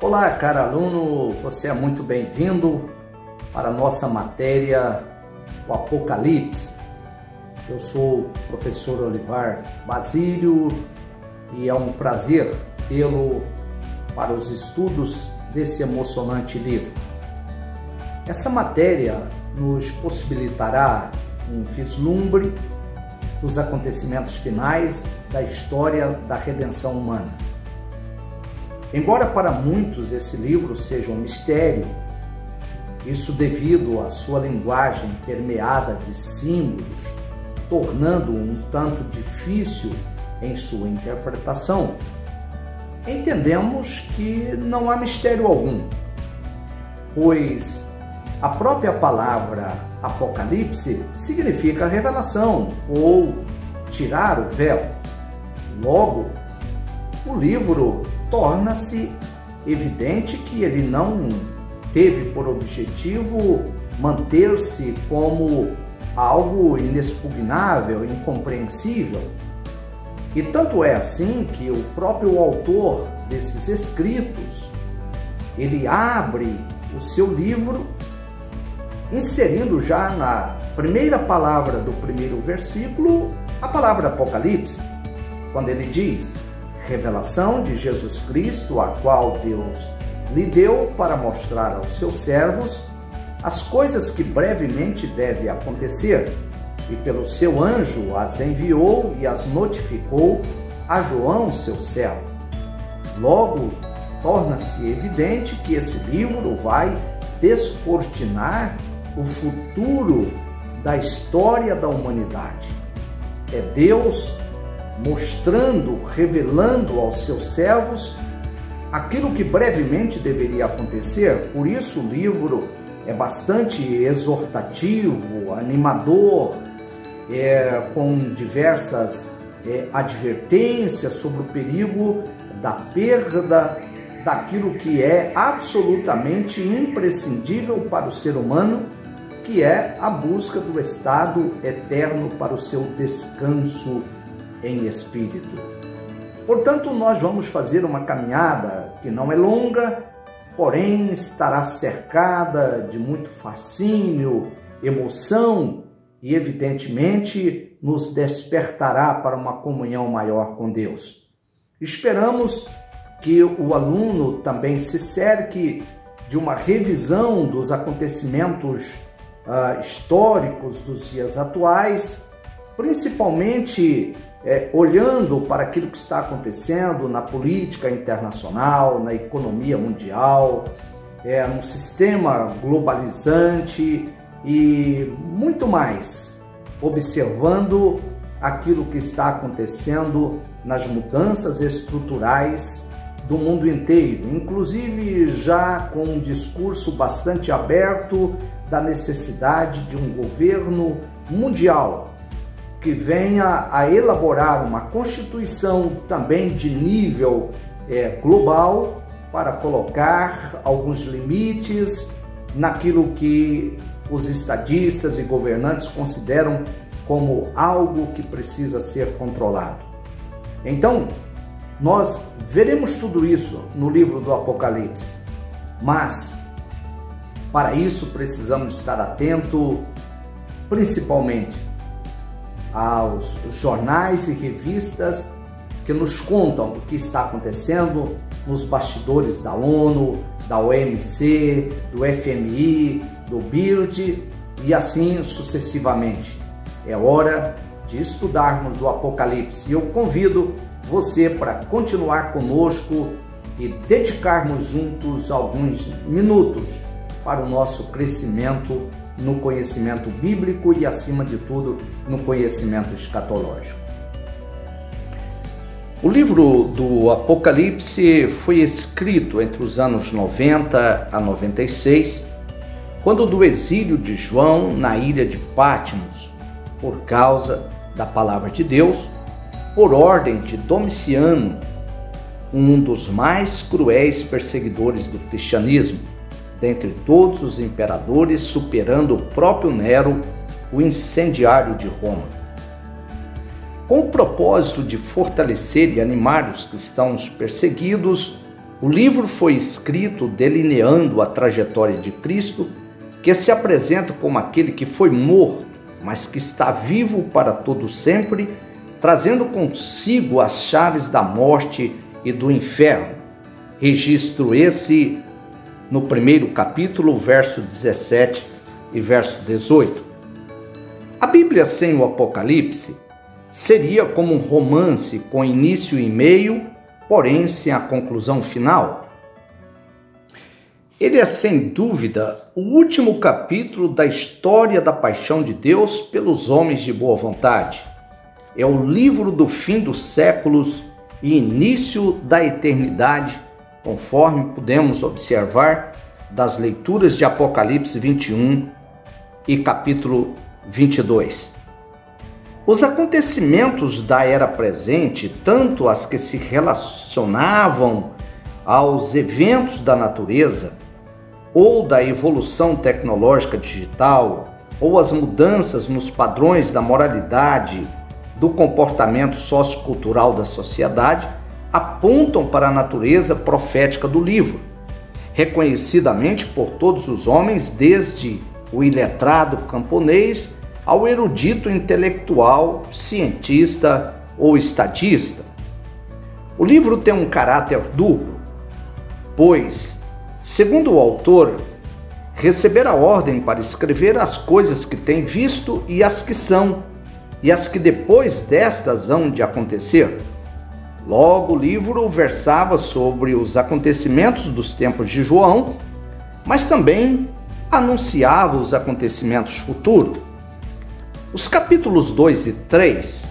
Olá, caro aluno, você é muito bem-vindo para a nossa matéria, o Apocalipse. Eu sou o professor Olivar Basílio e é um prazer tê-lo para os estudos desse emocionante livro. Essa matéria nos possibilitará um vislumbre dos acontecimentos finais da história da redenção humana. Embora para muitos esse livro seja um mistério, isso devido à sua linguagem permeada de símbolos, tornando-o um tanto difícil em sua interpretação, entendemos que não há mistério algum, pois a própria palavra Apocalipse significa revelação ou tirar o véu. Logo, o livro torna-se evidente que ele não teve por objetivo manter-se como algo inexpugnável, incompreensível. E tanto é assim que o próprio autor desses escritos, ele abre o seu livro inserindo já na primeira palavra do primeiro versículo a palavra Apocalipse, quando ele diz: revelação de Jesus Cristo, a qual Deus lhe deu para mostrar aos seus servos as coisas que brevemente devem acontecer, e pelo seu anjo as enviou e as notificou a João, seu servo. Logo, torna-se evidente que esse livro vai descortinar o futuro da história da humanidade. É Deus mostrando, revelando aos seus servos aquilo que brevemente deveria acontecer. Por isso o livro é bastante exortativo, animador, com diversas advertências sobre o perigo da perda daquilo que é absolutamente imprescindível para o ser humano, que é a busca do estado eterno para o seu descanso em espírito. Portanto, nós vamos fazer uma caminhada que não é longa, porém estará cercada de muito fascínio, emoção e, evidentemente, nos despertará para uma comunhão maior com Deus. Esperamos que o aluno também se cerque de uma revisão dos acontecimentos históricos dos dias atuais, principalmente olhando para aquilo que está acontecendo na política internacional, na economia mundial, no sistema globalizante e muito mais, observando aquilo que está acontecendo nas mudanças estruturais do mundo inteiro, inclusive já com um discurso bastante aberto da necessidade de um governo mundial que venha a elaborar uma constituição também de nível global para colocar alguns limites naquilo que os estadistas e governantes consideram como algo que precisa ser controlado. Então, nós veremos tudo isso no livro do Apocalipse, mas para isso precisamos estar atento principalmente aos jornais e revistas que nos contam o que está acontecendo nos bastidores da ONU, da OMC, do FMI, do BIRD e assim sucessivamente. É hora de estudarmos o Apocalipse e eu convido você para continuar conosco e dedicarmos juntos alguns minutos para o nosso crescimento no conhecimento bíblico e, acima de tudo, no conhecimento escatológico. O livro do Apocalipse foi escrito entre os anos 90 a 96, quando do exílio de João na ilha de Patmos, por causa da palavra de Deus, por ordem de Domiciano, um dos mais cruéis perseguidores do cristianismo, dentre todos os imperadores, superando o próprio Nero, o incendiário de Roma. Com o propósito de fortalecer e animar os cristãos perseguidos, O livro foi escrito delineando a trajetória de Cristo, que se apresenta como aquele que foi morto, mas que está vivo para todo sempre, trazendo consigo as chaves da morte e do inferno. Registro esse no primeiro capítulo, verso 17 e verso 18. A Bíblia sem o Apocalipse seria como um romance com início e meio, porém sem a conclusão final. Ele é, sem dúvida, o último capítulo da história da paixão de Deus pelos homens de boa vontade. É o livro do fim dos séculos e início da eternidade, conforme podemos observar das leituras de Apocalipse 21 e capítulo 22. Os acontecimentos da era presente, tanto as que se relacionavam aos eventos da natureza, ou da evolução tecnológica digital, ou as mudanças nos padrões da moralidade, do comportamento sociocultural da sociedade, apontam para a natureza profética do livro, reconhecidamente por todos os homens, desde o iletrado camponês ao erudito intelectual, cientista ou estadista. O livro tem um caráter duplo, pois, segundo o autor, receber a ordem para escrever as coisas que tem visto e as que são, e as que depois destas hão de acontecer. Logo, o livro versava sobre os acontecimentos dos tempos de João, mas também anunciava os acontecimentos futuros. Os capítulos 2 e 3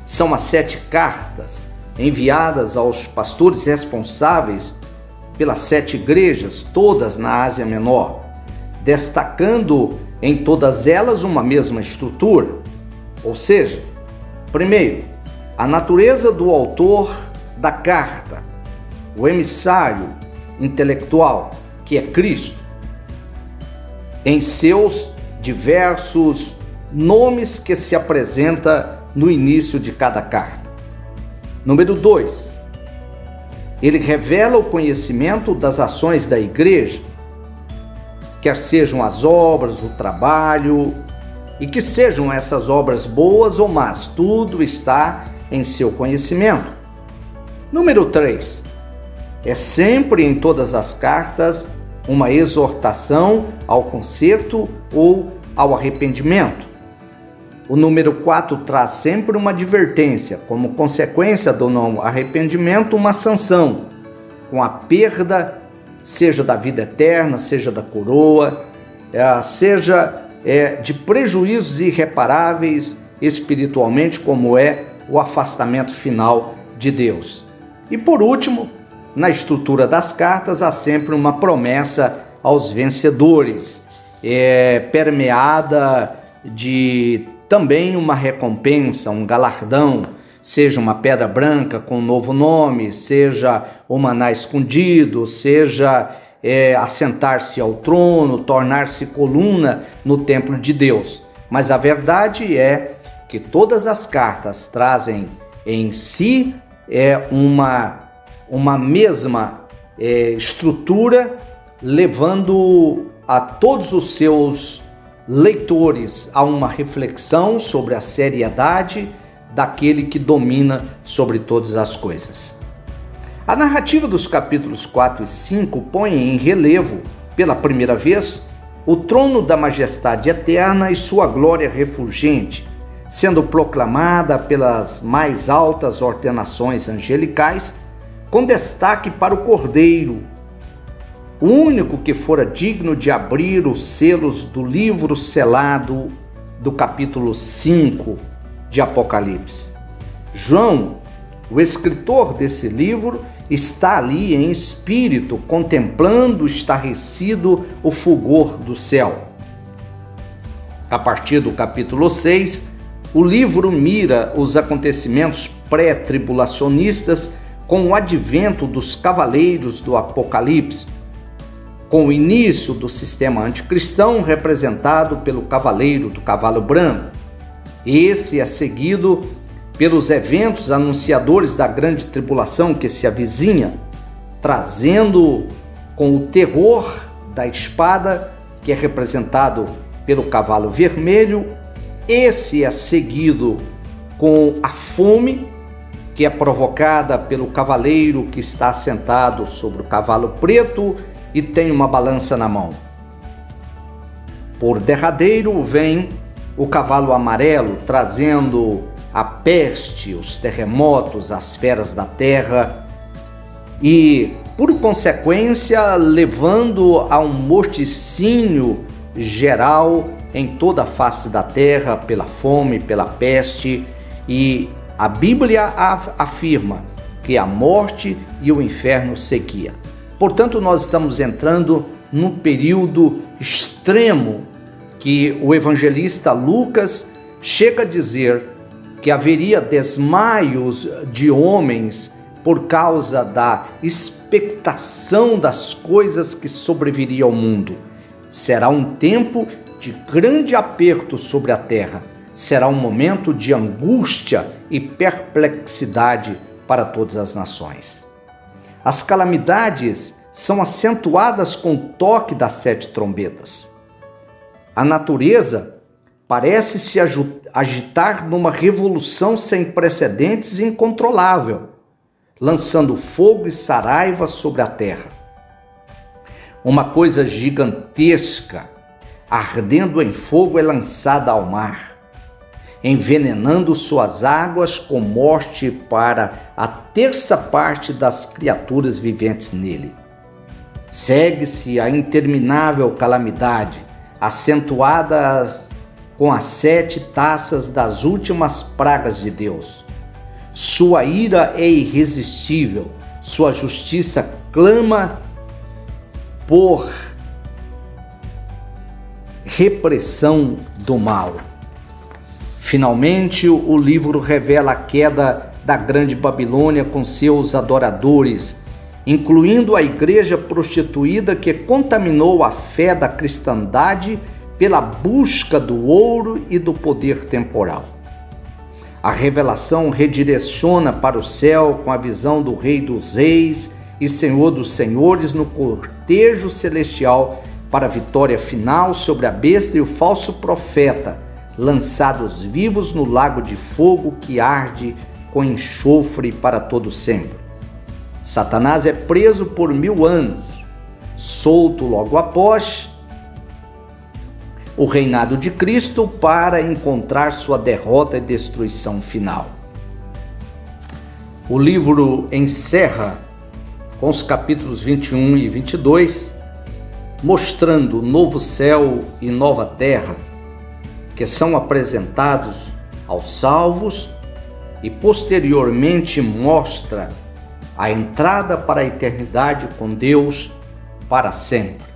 são as 7 cartas enviadas aos pastores responsáveis pelas 7 igrejas, todas na Ásia Menor, destacando em todas elas uma mesma estrutura. Ou seja, primeiro, a natureza do autor da carta, o emissário intelectual, que é Cristo, em seus diversos nomes que se apresenta no início de cada carta. Número 2, ele revela o conhecimento das ações da igreja, quer sejam as obras, o trabalho, e que sejam essas obras boas ou más, tudo está em seu conhecimento. Número 3, é sempre em todas as cartas uma exortação ao conserto ou ao arrependimento. O número 4 traz sempre uma advertência, como consequência do não arrependimento, uma sanção, com a perda, seja da vida eterna, seja da coroa, seja de prejuízos irreparáveis espiritualmente, como é o afastamento final de Deus. E por último, na estrutura das cartas há sempre uma promessa aos vencedores, permeada de também uma recompensa, um galardão, seja uma pedra branca com um novo nome, seja o maná escondido, seja assentar-se ao trono, tornar-se coluna no templo de Deus. Mas a verdade é que todas as cartas trazem em si uma mesma estrutura, levando a todos os seus leitores a uma reflexão sobre a seriedade daquele que domina sobre todas as coisas. A narrativa dos capítulos 4 e 5 põe em relevo, pela primeira vez, o trono da majestade eterna e sua glória refulgente, sendo proclamada pelas mais altas ordenações angelicais, com destaque para o Cordeiro, o único que fora digno de abrir os selos do livro selado do capítulo 5 de Apocalipse. João, o escritor desse livro, está ali em espírito, contemplando estarrecido o fulgor do céu. A partir do capítulo 6, o livro mira os acontecimentos pré-tribulacionistas com o advento dos cavaleiros do Apocalipse, com o início do sistema anticristão representado pelo cavaleiro do cavalo branco. Esse é seguido pelos eventos anunciadores da grande tribulação que se avizinha, trazendo com o terror da espada, que é representado pelo cavalo vermelho. Esse é seguido com a fome, que é provocada pelo cavaleiro que está sentado sobre o cavalo preto e tem uma balança na mão. Por derradeiro vem o cavalo amarelo, trazendo a peste, os terremotos, as feras da terra e, por consequência, levando a um morticínio geral em toda a face da terra pela fome, pela peste. E a Bíblia afirma que a morte e o inferno seguia. Portanto, nós estamos entrando num período extremo que o evangelista Lucas chega a dizer que haveria desmaios de homens por causa da expectação das coisas que sobreviriam ao mundo. Será um tempo de grande aperto sobre a terra. Será um momento de angústia e perplexidade para todas as nações. As calamidades são acentuadas com o toque das 7 trombetas. A natureza parece se agitar numa revolução sem precedentes e incontrolável, lançando fogo e saraiva sobre a terra. Uma coisa gigantesca, ardendo em fogo, é lançada ao mar, envenenando suas águas com morte para a 1/3 das criaturas viventes nele. Segue-se a interminável calamidade, acentuadas com as 7 taças das últimas pragas de Deus. Sua ira é irresistível, sua justiça clama por repressão do mal. Finalmente, o livro revela a queda da grande Babilônia com seus adoradores, incluindo a igreja prostituída que contaminou a fé da cristandade pela busca do ouro e do poder temporal. A revelação redireciona para o céu com a visão do Rei dos Reis e Senhor dos Senhores no cortejo celestial para a vitória final sobre a besta e o falso profeta, lançados vivos no lago de fogo que arde com enxofre para todo sempre. Satanás é preso por 1000 anos, solto logo após o reinado de Cristo para encontrar sua derrota e destruição final. O livro encerra com os capítulos 21 e 22, mostrando o novo céu e nova terra, que são apresentados aos salvos, e posteriormente mostra a entrada para a eternidade com Deus para sempre.